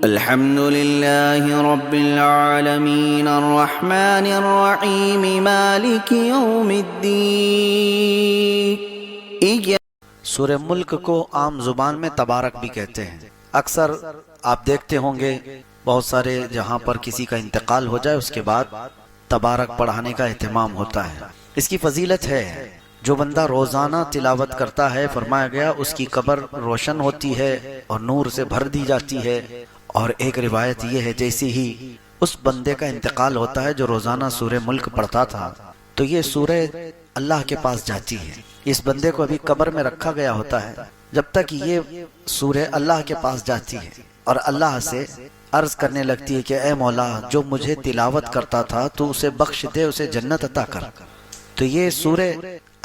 الحمد لله رب العالمين الرحمن الرحيم مالك يوم الدين۔ سورہ ملک کو عام زبان میں تبارک بھی کہتے ہیں۔ اکثر آپ دیکھتے ہوں گے بہت سارے جہاں پر کسی کا انتقال ہو جائے اس کے بعد تبارک پڑھانے کا اہتمام ہوتا ہے۔ اس کی فضیلت ہے، جو بندہ روزانہ تلاوت کرتا ہے فرمایا گیا اس کی قبر روشن ہوتی ہے اور نور سے بھر دی جاتی ہے۔ اور ایک روایت یہ ہے جیسی ہی اس بندے کا انتقال ہوتا ہے جو روزانہ سورہ ملک پڑھتا تھا تو یہ سورہ اللہ کے پاس جاتی ہے۔ اس بندے کو ابھی قبر میں رکھا گیا ہوتا ہے جب تک یہ سورہ اللہ کے پاس جاتی ہے اور اللہ سے عرض کرنے لگتی ہے کہ اے مولا جو مجھے تلاوت کرتا تھا تو اسے بخش دے، اسے جنت عطا کر۔ تو یہ سورہ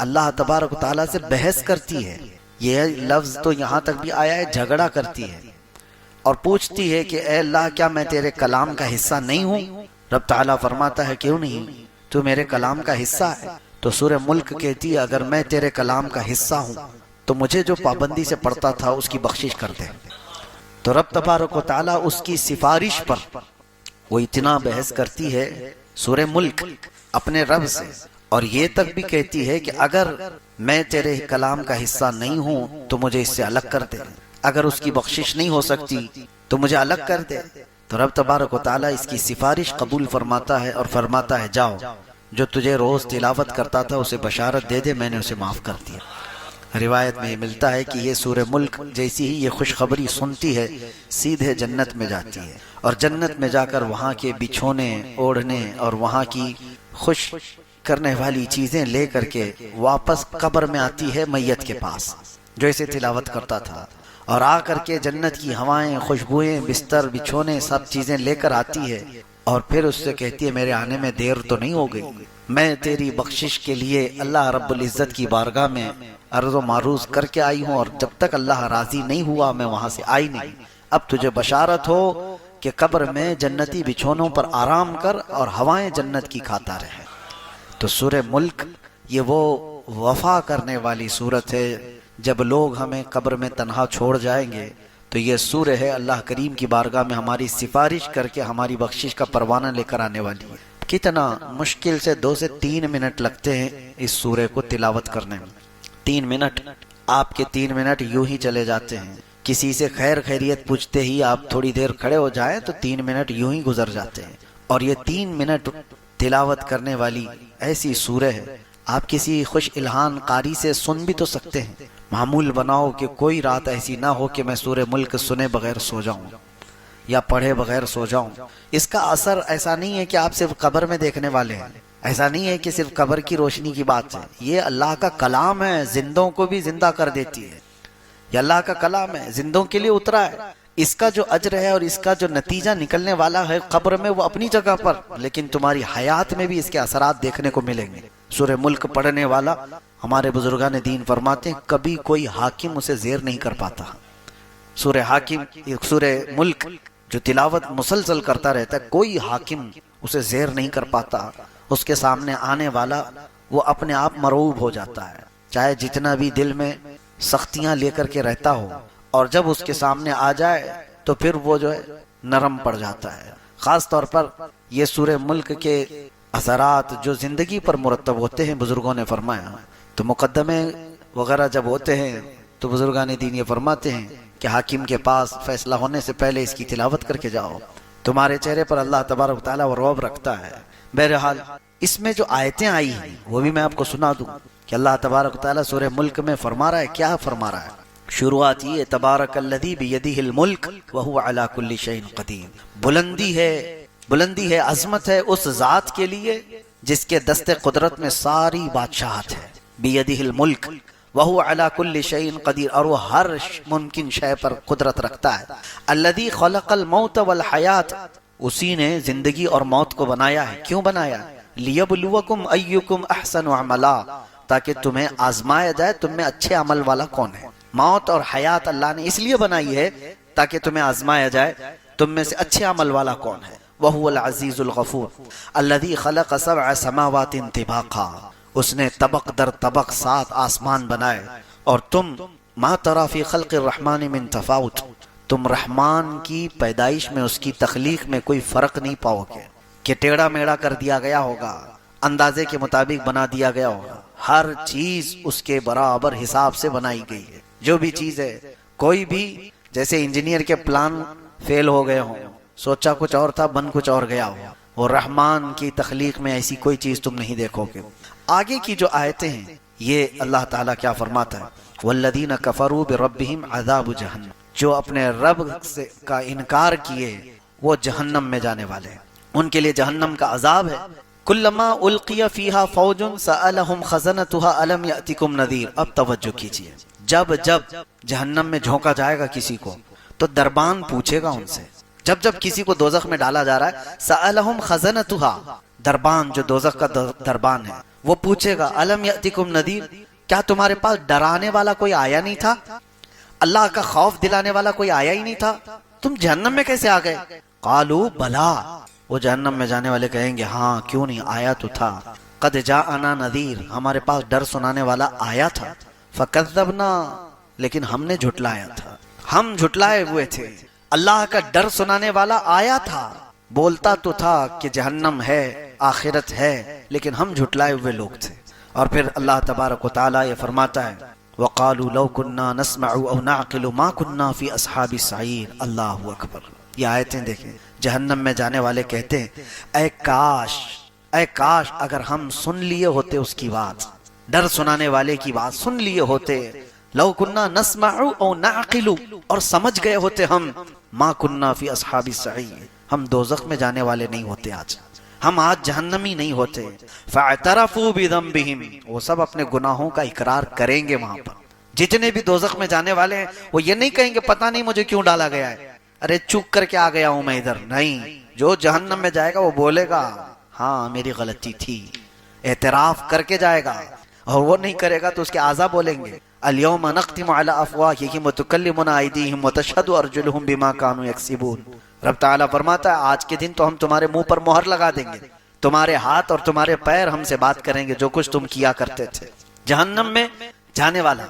اللہ تبارک و تعالیٰ سے بحث کرتی ہے، یہ لفظ تو یہاں تک بھی آیا ہے جھگڑا کرتی ہے اور پوچھتی ہے کہ اے اللہ کیا میں تیرے کلام کا حصہ نہیں ہوں؟ رب تعالیٰ فرماتا ہے کیوں نہیں، تو میرے کلام کا حصہ ہے۔ تو سورہ ملک کہتی ہے اگر میں تیرے کلام کا حصہ ہوں تو مجھے جو پابندی سے پڑھتا تھا اس کی بخشش کر دے۔ تو رب تبارک و تعالیٰ اس کی سفارش پر وہ اتنا بحث کرتی ہے سورہ ملک اپنے رب سے، اور یہ تک بھی کہتی ہے کہ اگر میں تیرے کلام کا حصہ نہیں ہوں تو مجھے اس سے الگ کر دے، اگر اس کی بخشش نہیں ہو سکتی تو مجھے الگ کر دے۔ تو رب تبارک و تعالیٰ اس کی سفارش قبول فرماتا ہے اور فرماتا ہے جاؤ جو تجھے روز تلاوت کرتا تھا اسے بشارت دے دے، میں نے اسے معاف کر دیا۔ روایت میں یہ ملتا ہے کہ یہ سورہ ملک جیسی ہی یہ خوشخبری سنتی ہے سیدھے جنت میں جاتی ہے اور جنت میں جا کر وہاں کے بچھونے اوڑھنے اور وہاں کی خوش کرنے والی چیزیں لے کر کے واپس قبر میں آتی ہے میت کے پاس جو اسے تلاوت کرتا تھا، اور آ کر کے جنت کی ہوائیں، خوشبوئیں، بستر، بچھونے سب چیزیں لے کر آتی ہے اور پھر اس سے کہتی ہے میرے آنے میں دیر تو نہیں ہو گئی، میں تیری بخشش کے لیے اللہ رب العزت کی بارگاہ میں عرض و معروض کر کے آئی ہوں، اور جب تک اللہ راضی نہیں ہوا میں وہاں سے آئی نہیں۔ اب تجھے بشارت ہو کہ قبر میں جنتی بچھونوں پر آرام کر اور ہوائیں جنت کی کھاتا رہے۔ تو سورہ ملک یہ وہ وفا کرنے والی صورت ہے، جب لوگ ہمیں قبر میں تنہا چھوڑ جائیں گے تو یہ سورہ ہے اللہ کریم کی بارگاہ میں ہماری سفارش کر کے ہماری بخشش کا پروانہ لے کر آنے والی ہے۔ کتنا مشکل سے 2 سے 3 منٹ لگتے ہیں اس سورہ کو تلاوت کرنے میں۔ 3 منٹ آپ کے 3 منٹ یوں ہی چلے جاتے ہیں، کسی سے خیر خیریت پوچھتے ہی آپ تھوڑی دیر کھڑے ہو جائیں تو 3 منٹ یوں ہی گزر جاتے ہیں، اور یہ 3 منٹ تلاوت کرنے والی ایسی سورہ ہے۔ آپ کسی خوش الہان قاری سے سن بھی تو سکتے ہیں، معمول بناؤ کہ کوئی رات ایسی نہ ہو کہ میں سورہ ملک سنے بغیر سو جاؤں یا پڑھے بغیر سو جاؤں۔ اس کا اثر ایسا نہیں ہے کہ آپ صرف قبر میں دیکھنے والے ہیں، ایسا نہیں ہے کہ صرف قبر کی روشنی کی بات ہے، یہ اللہ کا کلام ہے، زندوں کو بھی زندہ کر دیتی ہے۔ یہ اللہ کا کلام ہے، زندوں کے لیے اترا ہے، اس کا جو اجر ہے اور اس کا جو نتیجہ نکلنے والا ہے قبر میں وہ اپنی جگہ پر، لیکن تمہاری حیات میں بھی اس کے اثرات دیکھنے کو ملیں گے۔ سورہ ملک پڑھنے والا ہمارے بزرگان دین فرماتے ہیں کبھی کوئی حاکم اسے زیر نہیں کر پاتا۔ سورہ ملک جو تلاوت مسلسل کرتا رہتا ہے کوئی حاکم اسے زیر نہیں کر پاتا، اس کے سامنے آنے والا وہ اپنے آپ مرعوب ہو جاتا ہے، چاہے جتنا بھی دل میں سختیاں لے کر کے رہتا ہو، اور جب اس کے سامنے آ جائے تو پھر وہ جو ہے نرم پڑ جاتا ہے۔ خاص طور پر یہ سورہ ملک کے اثرات جو زندگی پر مرتب ہوتے ہیں بزرگوں نے فرمایا، تو مقدمے وغیرہ جب ہوتے ہیں تو بزرگان دین یہ فرماتے ہیں کہ حاکم کے پاس فیصلہ ہونے سے پہلے اس کی تلاوت کر کے جاؤ، تمہارے چہرے پر اللہ تبارک و تعالیٰ وہ رعب رکھتا ہے۔ بہرحال اس میں جو آیتیں آئی ہیں وہ بھی میں آپ کو سنا دوں کہ اللہ تبارک و تعالیٰ سورہ ملک میں فرما رہا ہے، کیا فرما رہا ہے۔ شروعات یہ تبارک الذی بیدہ الملک وہو علی کل شیء قدیر، بلندی ہے عظمت ہے اس ذات کے لیے جس کے دست قدرت میں ساری بادشاہت ہے، بیدہ الملک وہو علی کل شیء قدیر، اور وہ ہر ممکن شے پر قدرت رکھتا ہے۔ الذی خلق الموت والحیات، اسی نے زندگی اور موت کو بنایا ہے۔ کیوں بنایا؟ لیبلوکم ایکم احسن عملا، تاکہ تمہیں آزمایا جائے تم میں اچھے عمل والا کون ہے۔ موت اور حیات اللہ نے اس لیے بنائی ہے تاکہ تمہیں آزمایا جائے تم میں سے اچھے عمل والا کون ہے۔ وَهُوَ الْعَزِيزُ الْغَفُورُ الَّذِي خَلَقَ سَبْعَ سَمَاوَاتٍ طِبَاقًا، اس نے طبق در طبق 7 آسمان بنائے، اور تم مَا تَرَى فِي خَلْقِ الرَّحْمَنِ مِن تَفَاوُتٍ، تم رحمان کی پیدائش میں، اس کی تخلیق میں کوئی فرق نہیں پاؤ گے کہ ٹیڑھا میڑھا کر دیا گیا ہوگا، اندازے کے مطابق بنا دیا گیا ہوگا. ہر چیز اس کے برابر حساب سے بنائی گئی ہے. جو بھی چیز ہے، کوئی بھی جیسے انجینئر کے پلان فیل ہو گئے ہوں، سوچا کچھ اور تھا بن کچھ اور گیا ہو، اور رحمان کی تخلیق میں ایسی کوئی چیز تم نہیں دیکھو گے. آگے کی جو آیتیں ہیں یہ اللہ تعالیٰ کیا فرماتا ہے؟ والذین کفروا بربہم عذاب جہنم، جو اپنے رب سے کا انکار کیے وہ جہنم میں جانے والے ہیں، ان کے لیے جہنم کا عذاب ہے. کلما القی فیہا فوج سألہم خزنتها الم یأتکم نذیر. اب توجہ کیجیے، جب جہنم میں جھونکا جائے گا کسی کو تو دربان پوچھے گا ان سے. جب کسی کو دوزخ میں ڈالا جا رہا ہے، سألہم خزنتها، دربان جو دوزخ کا دربان ہے وہ پوچھے گا الم یأتکم نذیر، کیا تمہارے پاس ڈرانے والا کوئی آیا نہیں تھا؟ اللہ کا خوف دلانے والا کوئی آیا ہی نہیں تھا؟ تم جہنم میں کیسے آ گئے؟ قالوا بلا، وہ جہنم میں جانے والے کہیں گے ہاں کیوں نہیں، آیا تو تھا. قد جاءنا نذیر، ہمارے پاس ڈر سنانے والا آیا تھا. فکذبنا، لیکن ہم نے جھٹلایا تھا، ہم جھٹلائے ہوئے تھے. اللہ کا ڈر سنانے والا آیا تھا، بولتا تو تھا کہ جہنم ہے، آخرت ہے، لیکن ہم جھٹلائے ہوئے لوگ تھے. اور پھر اللہ تبارک و تعالیٰ یہ فرماتا ہے وَقَالُوا لَوْ كُنَّا نَسْمَعُ أَوْ نَعْقِلُ مَا كُنَّا فِي أَصْحَابِ السَّعِيرِ. اللہ اکبر. یہ آیتیں دیکھیں، جہنم میں جانے والے کہتے ہیں اے کاش اگر ہم سن لیے ہوتے اس کی بات، ڈر سنانے والے کی بات سن لیے ہوتے. لَوْ كُنَّا نَسْمَعُ أَوْ نَعْقِلُ، اور سمجھ گئے ہوتے ہم، مَا كُنَّا فِي أَصْحَابِ السَّعِيرِ، ہم دوزخ میں جانے والے نہیں ہوتے، ہم آج جہنمی نہیں ہوتے. فاعترفوا بذنبهم، وہ سب اپنے گناہوں کا اقرار کریں گے. وہاں پر جتنے بھی دوزخ میں جانے والے ہیں وہ یہ نہیں کہیں گے پتہ نہیں مجھے کیوں ڈالا گیا ہے، ارے چوک کر کے آ گیا ہوں میں ادھر. نہیں، جو جہنم میں جائے گا وہ بولے گا ہاں میری غلطی تھی، اعتراف کر کے جائے گا. اور وہ نہیں کرے گا تو اس کے اعضاء بولیں گے الیوم نختم علی افواہہم وتکلمنا ایدیہم وتشہد ارجلہم بما کانوا یکسبون. رب تعالیٰ فرماتا ہے آج کے دن تو ہم تمہارے منہ پر مہر لگا دیں گے، تمہارے ہاتھ اور تمہارے پیر ہم سے بات کریں گے جو کچھ تم کیا کرتے تھے. جہنم میں جانے والا،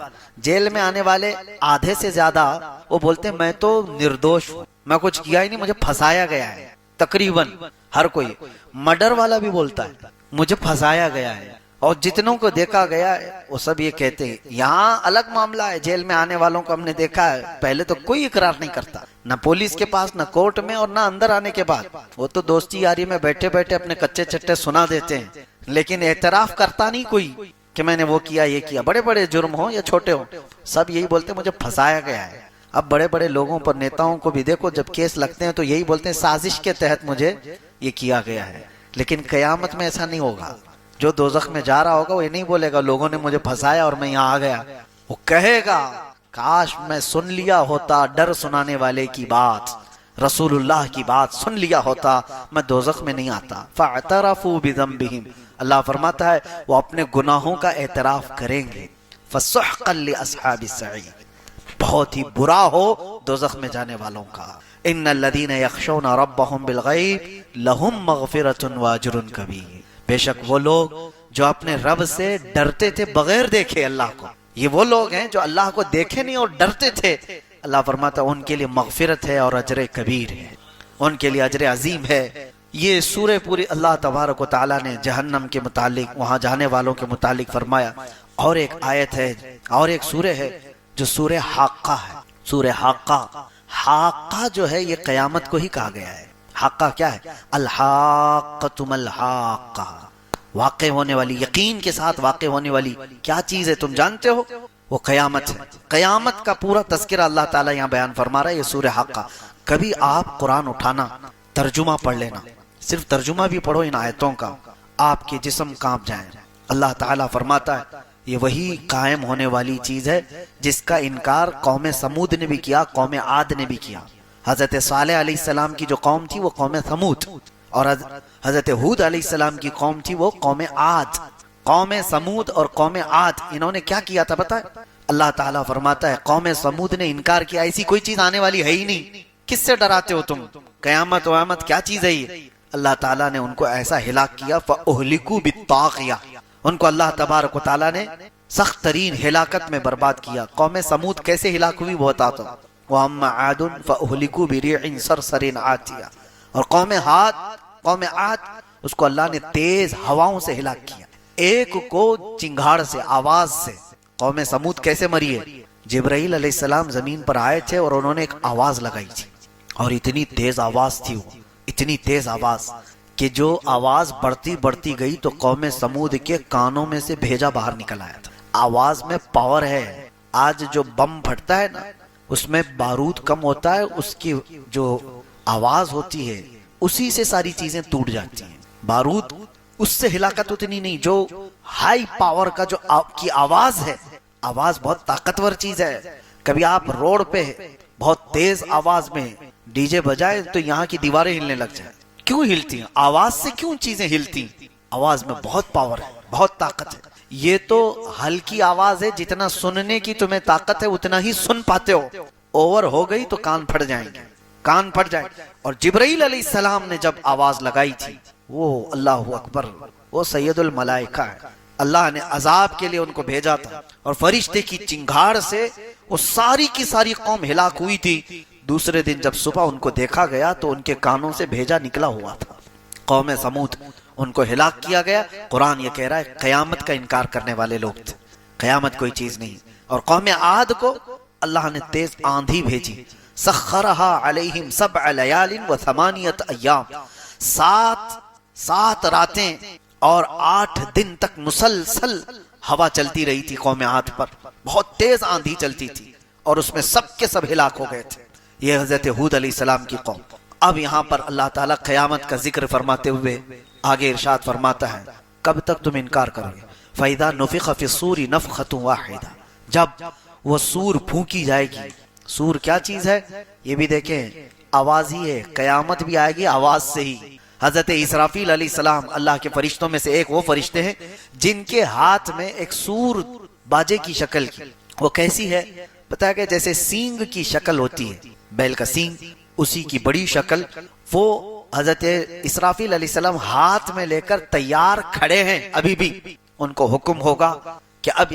جیل میں آنے والے آدھے سے زیادہ وہ بولتے ہیں میں تو نردوش ہوں، میں کچھ کیا ہی نہیں، مجھے پھنسایا گیا ہے. تقریباً ہر کوئی، مرڈر والا بھی بولتا ہے مجھے پھنسایا گیا ہے. اور جتنوں کو دیکھا گیا ہے وہ سب یہ کہتے ہیں. یہاں الگ معاملہ ہے، جیل میں آنے والوں کو ہم نے دیکھا ہے پہلے تو کوئی اقرار نہیں کرتا، نہ پولیس کے پاس، نہ کورٹ میں، اور نہ اندر آنے کے بعد. وہ تو دوستی یاری میں بیٹھے بیٹھے اپنے کچے چٹے سنا دیتے ہیں، لیکن اعتراف کرتا نہیں کوئی کہ میں نے وہ کیا یہ کیا. بڑے بڑے جرم ہوں یا چھوٹے ہوں سب یہی بولتے ہیں مجھے پھنسایا گیا ہے. اب بڑے بڑے لوگوں پر، نیتاؤں کو بھی دیکھو جب کیس لگتے ہیں تو یہی بولتے ہیں سازش کے تحت مجھے یہ کیا گیا ہے. لیکن قیامت میں ایسا نہیں ہوگا. جو دوزخ میں جا رہا ہوگا وہ یہ نہیں بولے گا لوگوں نے مجھے پھنسایا اور میں یہاں آ گیا، وہ کہے گا کاش میں سن لیا ہوتا ڈر سنانے والے کی بات، رسول اللہ کی بات سن لیا ہوتا، میں دوزخ میں نہیں آتا. فاعترفوا بذنبہم، اللہ فرماتا ہے وہ اپنے گناہوں کا اعتراف کریں گے. فسحقا لاصحاب السعیر، بہت ہی برا ہو دوزخ میں جانے والوں کا. ان الذین یخشون ربهم بالغیب لهم مغفرۃ واجر کبیر، بے شک وہ لوگ جو اپنے رب سے ڈرتے تھے بغیر دیکھے اللہ کو، یہ وہ لوگ ہیں جو اللہ کو دیکھے نہیں اور ڈرتے تھے. اللہ فرماتا ہے ان کے لیے مغفرت ہے اور اجر کبیر ہے، ان کے لیے اجر عظیم ہے. یہ سورہ پوری اللہ تبارک و تعالیٰ نے جہنم کے متعلق، وہاں جانے والوں کے متعلق فرمایا. اور ایک آیت ہے اور ایک سورہ ہے جو سورہ حاقہ ہے. سورہ حاقہ جو ہے یہ قیامت کو ہی کہا گیا ہے. حاقہ کیا ہے؟ الحاقۃ ما الحاقہ، واقع ہونے والی، یقین کے ساتھ واقع ہونے والی کیا چیز ہے تم جانتے ہو؟ وہ قیامت ہے. قیامت کا پورا تذکرہ اللہ تعالیٰ یہاں بیان فرما رہا ہے. یہ سورہ حاقہ. کبھی آپ قرآن اٹھانا، ترجمہ پڑھ لینا، صرف ترجمہ بھی پڑھو ان آیتوں کا، آپ کے جسم کانپ جائیں. اللہ تعالیٰ فرماتا ہے یہ وہی قائم ہونے والی چیز ہے جس کا انکار قوم سمود نے بھی کیا، قوم عاد نے بھی کیا. حضرت صالح علیہ السلام کی جو قوم تھی وہ قوم سمود، اور حضرت ہود علیہ السلام کی قوم تھی وہ قوم عاد. قوم سمود اور قوم عاد انہوں نے کیا کیا تھا پتہ ہے؟ اللہ تعالیٰ فرماتا ہے قوم سمود نے انکار کیا، ایسی کوئی چیز آنے والی ہے ہی نہیں، کس سے ڈراتے ہو تم؟ قیامت ویامت کیا چیز ہے یہ؟ اللہ تعالیٰ نے ان کو ایسا ہلاک کیا، فَأُهْلِكُوا بِالطَّاغِيَةِ، ان کو اللہ تبارک و تعالیٰ نے سخت ترین ہلاکت میں برباد کیا. قوم سمود کیسے ہلاک ہوئی وہ بتاتا ہوں. وَأَمَّا عَادٌ فَأُهْلِكُوا بِرِيحٍ صَرْصَرٍ عَاتِيَةٍ، اور قوم عاد اس کو اللہ نے تیز ہواؤں سے ہلاک کیا، ایک کو چنگھاڑ سے، آواز سے۔ قوم سمود کیسے مری ہے؟ جبرائیل علیہ السلام زمین پر آئے تھے اور انہوں نے ایک آواز لگائی تھی، اور اتنی تیز آواز تھی وہ، اتنی تیز آواز کہ جو آواز بڑھتی گئی تو قوم سمود کے کانوں میں سے بھیجا باہر نکل آیا تھا۔ آواز میں پاور ہے۔ آج جو بم پھٹتا ہے نا، اس میں بارود کم ہوتا ہے، اس کی جو آواز ہوتی ہے اسی سے ساری چیزیں ٹوٹ جاتی ہیں۔ بارود اس سے ہلاکت اتنی نہیں، جو ہائی پاور کا جو کی آواز ہے، آواز بہت طاقتور چیز ہے۔ کبھی آپ روڈ پہ بہت تیز آواز میں ڈی جے بجائے تو یہاں کی دیواریں ہلنے لگ جائیں۔ کیوں ہلتی ہیں؟ آواز سے کیوں چیزیں ہلتی؟ آواز میں بہت پاور ہے، بہت طاقت ہے۔ یہ تو ہلکی آواز ہے، جتنا سننے کی تمہیں طاقت ہے اتنا ہی سن پاتے ہو، اوور ہو گئی تو کان پھٹ جائیں گے، کان پھٹ جائیں گے۔ اور جبرائیل علیہ السلام نے جب آواز لگائی تھی، وہ اللہ اکبر، وہ سید الملائکہ ہے، اللہ نے عذاب کے لیے ان کو بھیجا تھا، اور فرشتے کی چنگھاڑ سے وہ ساری کی ساری قوم ہلاک ہوئی تھی۔ دوسرے دن جب صبح ان کو دیکھا گیا تو ان کے کانوں سے بھیجا نکلا ہوا تھا۔ قوم سمود، ان کو ہلاک کیا گیا۔ قرآن یہ کہہ رہا ہے قیامت کا انکار کرنے والے لوگ تھے، قیامت کوئی چیز نہیں۔ اور قوم عاد کو اللہ نے تیز آندھی بھیجی، سخرها علیہم 7 لیال و 8 ایام، سات راتیں اور 8 دن تک مسلسل ہوا چلتی رہی تھی قوم عاد پر، بہت تیز آندھی چلتی تھی، اور اس میں سب کے سب ہلاک ہو گئے تھے۔ یہ حضرت ہود علیہ السلام کی قوم۔ اب یہاں پر اللہ تعالیٰ قیامت کا ذکر فرماتے ہوئے آگے ارشاد فرماتا ہے، کب تک تم انکار کرو گے؟ فَإِذَا نُفِخَ فِي الصُّورِ نَفْخَةٌ وَاحِدَةٌ، جب وہ سور پھونکی جائے گی۔ سور کیا چیز ہے؟ یہ بھی دیکھیں، آواز ہی ہے، قیامت بھی آئے گی آواز سے ہی۔ حضرت اسرافیل علیہ السلام اللہ کے فرشتوں میں سے ایک وہ فرشتے ہیں جن کے ہاتھ میں ایک سور باجے کی شکل کی، وہ کیسی ہے پتہ ہے کہ جیسے سینگ کی شکل ہوتی ہے، بیل کا سینگ، اسی کی بڑی شکل، وہ حضرت اسرافیل علیہ السلام ہاتھ میں لے کر تیار کھڑے ہیں۔ ابھی بھی ان کو حکم ہوگا کہ اب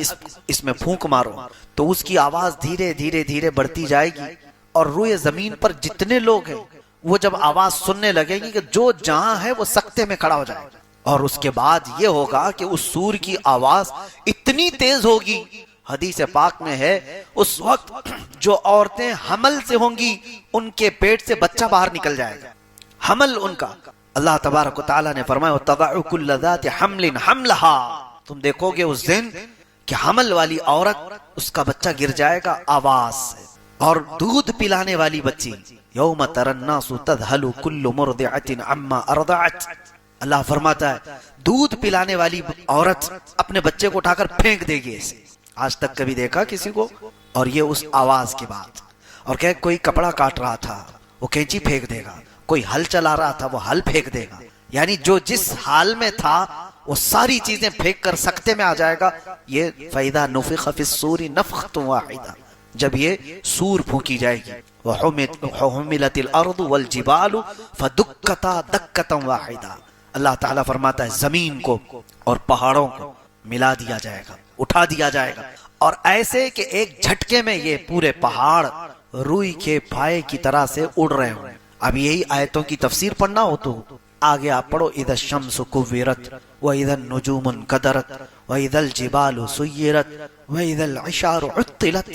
اس میں پھونک مارو، تو اس کی آواز دھیرے دھیرے دھیرے بڑھتی جائے گی، اور روئے زمین پر جتنے لوگ ہیں وہ جب آواز سننے لگے گی کہ جو جہاں ہے وہ سکتے میں کھڑا ہو جائے گا۔ اور اس کے بعد یہ ہوگا کہ اس سور کی آواز اتنی تیز ہوگی، حدیث پاک میں ہے اس وقت جو عورتیں حمل سے ہوں گی ان کے پیٹ سے بچہ باہر نکل جائے گا، حمل ان کا۔ اللہ تبارک و تعالیٰ نے فرمایا وَتَضَعُ كُلَّ ذَاتِ حَمْلٍ حَمْلَهَا، تم دیکھو گے اس دن کہ حمل والی عورت اس کا بچہ گر جائے گا آواز سے، اور دودھ پلانے والی بچی یوم تری الناس تذہل کل مرضعۃ عما ارضعت، اللہ فرماتا ہے دودھ پلانے والی عورت اپنے بچے کو اٹھا کر پھینک دے گی اسے۔ آج تک کبھی دیکھا کسی کو؟ اور یہ اس آواز کے بعد۔ اور کہ کوئی کپڑا کاٹ رہا تھا وہ کینچی پھینک دے گا، کوئی ہل چلا رہا تھا وہ ہل پھینک دے گا، یعنی جو جس حال میں تھا وہ ساری چیزیں پھینک کر سکتے میں آ جائے گا۔ یہ فَإِذَا نُفِخَ فِي الصُّورِ نَفْخَةٌ وَاحِدَةٌ، جب یہ سور پھونکی جائے گی، وَحُمِلَتِ الْأَرْضُ وَالْجِبَالُ فَدُكَّتَا دَكَّةً وَاحِدَةً، اللہ تعالیٰ فرماتا ہے زمین کو اور پہاڑوں کو ملا دیا جائے گا، اٹھا دیا جائے گا، اور ایسے کہ ایک جھٹکے میں یہ پورے پہاڑ روئی کے پھائے کی طرح سے اڑ رہے ہوں۔ اب یہی آیتوں کی تفسیر پڑھنا ہو تو آگے آپ پڑھو اذا الشمس کورت واذا النجوم انکدرت واذا الجبال سیرت واذا العشار عطلت،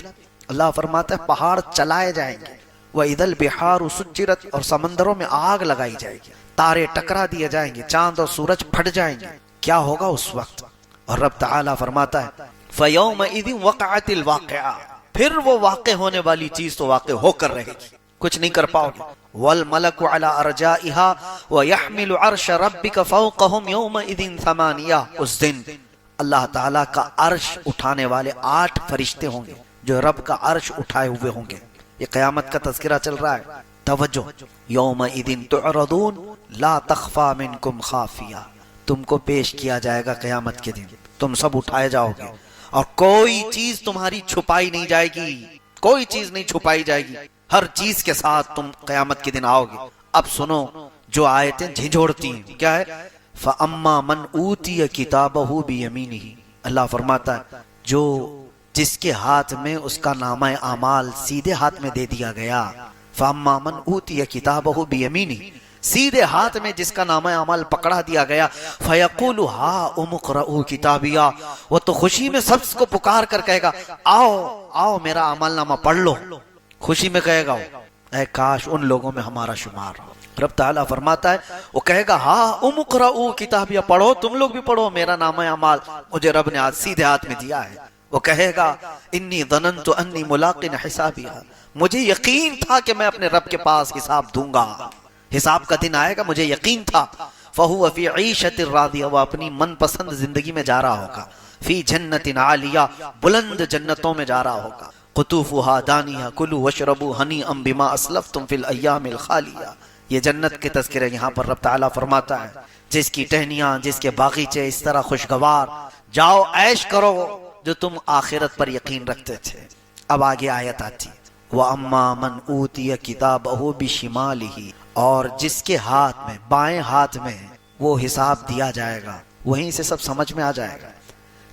اللہ فرماتا ہے پہاڑ چلائے جائیں گے، واذا البحار سجرت، اور سمندروں میں آگ لگائی جائے گی، تارے ٹکرا دیے جائیں گے، چاند اور سورج پھٹ جائیں گے۔ کیا ہوگا اس وقت؟ اور رب تعالیٰ فرماتا ہے فَيَوْمَئِذٍ وَقَعَتِ الْوَاقِعَةُ، پھر وہ واقع ہونے والی چیز تو واقع ہو کر رہے گی، کچھ نہیں کر پاؤ گے۔ وَالْمَلَكُ عَلَىٰ أَرْجَائِهَا وَيَحْمِلُ عَرْشَ رَبِّكَ فَوْقَهُمْ يَوْمَئِذٍ ثَمَانِيَةٌ، اس دن اللہ تعالیٰ کا عرش اٹھانے والے 8 فرشتے ہوں گے جو رب کا عرش اٹھائے ہوئے ہوں گے۔ یہ قیامت کا تذکرہ چل رہا ہے، توجہ، يَوْمَئِذٍ تُعْرَضُونَ لَا تَخْفَىٰ مِنْكُمْ خَافِيَةٌ، تم کو پیش کیا جائے گا قیامت کے دن، تم سب اٹھائے جاؤ گے، اور کوئی چیز تمہاری چھپائی نہیں جائے گی، کوئی چیز نہیں چھپائی جائے گی، ہر چیز کے ساتھ تم قیامت کے دن آؤ گے۔ اب سنو جو آیتیں جھنجھوڑتی ہیں، کیا ہے؟ فَأَمَّا مَنْ أُوتِيَ كِتَابَهُ بِيَمِينِهِ، اللہ فرماتا ہے جو جس کے ہاتھ میں اس کا نامہ اعمال سیدھے ہاتھ میں دے دیا گیا، فاما من اوتی کتابہ بیمینی، سیدھے ہاتھ میں جس کا نامہ اعمال پکڑا دیا گیا، فیقول ہا اقرؤوا کتابیا، وہ تو خوشی میں سب کو پکار کر کہے گا آؤ آؤ میرا اعمال نامہ پڑھ لو، خوشی میں کہے گا وہ، اے کاش ان لوگوں میں ہمارا شمار ہو۔ رب تعالیٰ فرماتا ہے وہ کہے گا ہا اقرؤوا کتابیا، پڑھو تم لوگ بھی پڑھو، میرا نامہ اعمال مجھے رب نے آج سیدھے ہاتھ میں دیا ہے۔ وہ کہے گا انی ظننت انی ملاق حسابیا، مجھے یقین تھا کہ میں اپنے رب کے پاس حساب دوں گا، حساب کا دن آئے گا، مجھے یقین تھا۔ فہو فی عیشۃ راضیہ، وہ اپنی من پسند زندگی میں جا رہا ہوگا، فی جنت عالیہ، بلند جنتوں میں جا رہا ہوگا، قطوفہا دانیہ، کلوا واشربوا ہنیئا بما اسلفتم فی الایام الخالیہ۔ یہ جنت کے تذکرے یہاں پر رب تعالیٰ فرماتا ہے، جس کی ٹہنیاں، جس کے باغیچے اس طرح خوشگوار، جاؤ عیش کرو جو تم آخرت پر یقین رکھتے تھے۔ اب آگے آیت آتی، وَأَمَّا مَنْ أُوتِيَ كِتَابَهُ بِشِمَالِهِ، اور جس کے ہاتھ میں، بائیں ہاتھ میں وہ حساب دیا جائے گا، وہیں سے سب سمجھ میں آ جائے گا۔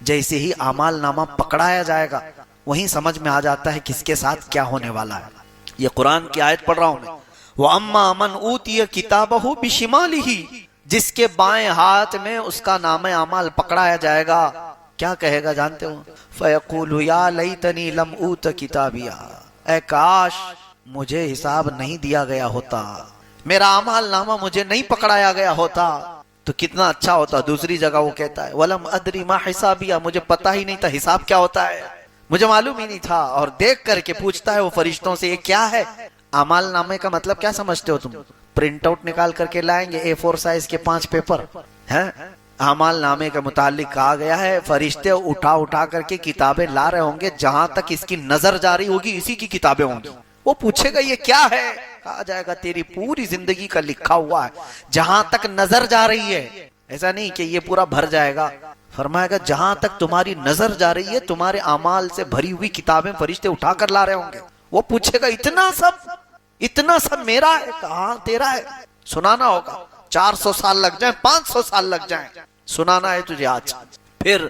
جیسے ہی اعمال نامہ پکڑایا جائے گا وہیں سمجھ میں آ جاتا ہے کس کے ساتھ کیا ہونے والا ہے۔ یہ قرآن کی آیت پڑھ رہا ہوں میں، وَأَمَّا مَنْ أُوتِيَ كِتَابَهُ بِشِمَالِهِ، جس کے بائیں ہاتھ میں اس کا نامہ اعمال پکڑایا جائے گا، کیا کہے گا جانتے ہو؟ فَيَقُولُ يَا لَيْتَنِي لَمْ أُوتَ كِتَابِيَا، اے کاش مجھے حساب نہیں دیا گیا ہوتا، میرا اعمال نامہ مجھے نہیں پکڑایا گیا ہوتا تو کتنا اچھا ہوتا۔ دوسری جگہ وہ کہتا ہے وَلَمْ أَدْرِ مَا حِسَابِيَا، مجھے پتا ہی نہیں تھا حساب کیا ہوتا ہے، مجھے معلوم ہی نہیں تھا۔ اور دیکھ کر کے پوچھتا ہے وہ فرشتوں سے، یہ کیا ہے؟ اعمال نامے کا مطلب کیا سمجھتے ہو تم؟ پرنٹ آؤٹ نکال کر کے لائیں گے A4 سائز کے 5 پیپر ہیں؟ اعمال نامے کے متعلق کہا گیا ہے فرشتے اٹھا اٹھا کر کے کتابیں لا رہے ہوں گے، جہاں تک اس کی نظر جاری ہوگی اسی کی کتابیں ہوں گی۔ وہ پوچھے گا یہ کیا ہے؟ کہا جائے گا تیری پوری زندگی کا لکھا ہوا ہے، جہاں تک نظر جا رہی ہے، ایسا نہیں کہ یہ پورا بھر جائے گا، فرمائے گا جہاں تک تمہاری نظر جا رہی ہے تمہارے اعمال سے بھری ہوئی کتابیں فرشتے اٹھا کر لا رہے ہوں گے۔ وہ پوچھے گا اتنا سب میرا ہے؟ کہاں تیرا ہے؟ سنانا ہوگا، 400 سال لگ جائیں، 500 سال لگ جائیں، سنانا ہے تجھے آج۔ پھر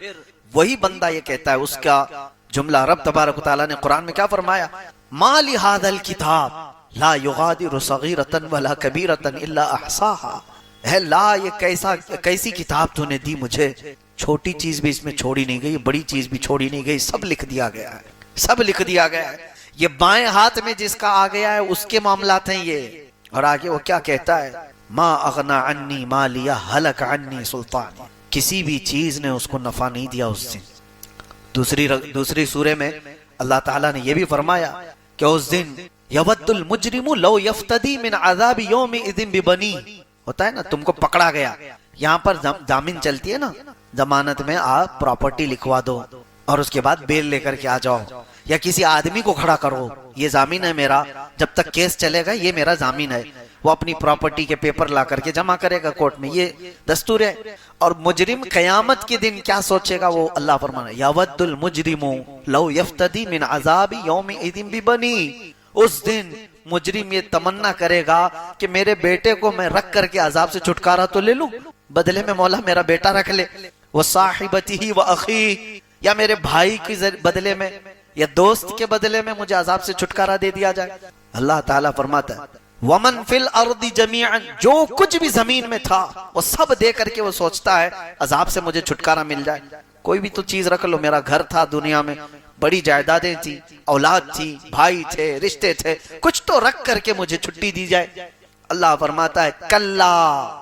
وہی بندہ یہ کہتا ہے، اس کا جملہ رب تبارک و تعالیٰ نے قرآن میں کیا فرمایا؟ ما لہذا الکتاب لا یغادر صغیرۃ ولا کبیرۃ الا احصاها، اے لا یہ کیسی کتاب تو نے دی مجھے، چھوٹی چیز بھی اس میں چھوڑی نہیں گئی، بڑی چیز بھی چھوڑی نہیں گئی، سب لکھ دیا گیا ہے، سب لکھ دیا گیا ہے۔ یہ بائیں ہاتھ میں جس کا آ گیا ہے اس کے معاملات ہیں یہ۔ اور آگے وہ کیا کہتا ہے؟ ما اغنا عنی مالیہ ہلک عنی سلطانی، کسی بھی چیز نے اس کو نفع نہیں دیا اس دن۔ دوسری سورے میں اللہ تعالیٰ نے یہ بھی فرمایا کہ اس دن یود المجرم لو یفتدی من عذاب یومئذ ببنی، ہوتا ہے نا تم کو پکڑا گیا، یہاں پر ضامن چلتی ہے نا، ضمانت میں آپ پراپرٹی لکھوا دو اور اس کے بعد بیل لے کر کے آ جاؤ، یا کسی آدمی کو کھڑا کرو، یہ ضامن ہے میرا، جب تک کیس چلے گا یہ میرا ضامن ہے، وہ اپنی پراپرٹی کے پیپر لا کر کے جمع کرے گا کورٹ میں، یہ دستور ہے۔ اور مجرم قیامت کے دن کیا سوچے گا؟ وہ اللہ فرمانا یود المجرم لو یفتدی من عذاب یومئذ ببنی، اس دن مجرم یہ تمنا کرے گا کہ میرے بیٹے کو میں رکھ کر کے عذاب سے چھٹکارا تو لے لوں، بدلے میں مولا میرا بیٹا رکھ لے، وہ صاحبتہ و اخی، یا میرے بھائی کے بدلے میں یا دوست کے بدلے میں مجھے عذاب سے چھٹکارا دے دیا جائے۔ اللہ تعالیٰ فرماتا ہے وَمَن فِي الْأَرْضِ جَمِيعًا، جو کچھ بھی زمین میں تھا وہ سب دے کر کے وہ سوچتا ہے عذاب سے مجھے چھٹکارا مل جائے، کوئی بھی تو چیز رکھ لو، میرا گھر تھا دنیا میں، بڑی جائیدادیں تھی، اولاد تھی، بھائی تھے، رشتے تھے، کچھ تو رکھ کر کے مجھے چھٹی دی جائے۔ اللہ فرماتا ہے کلا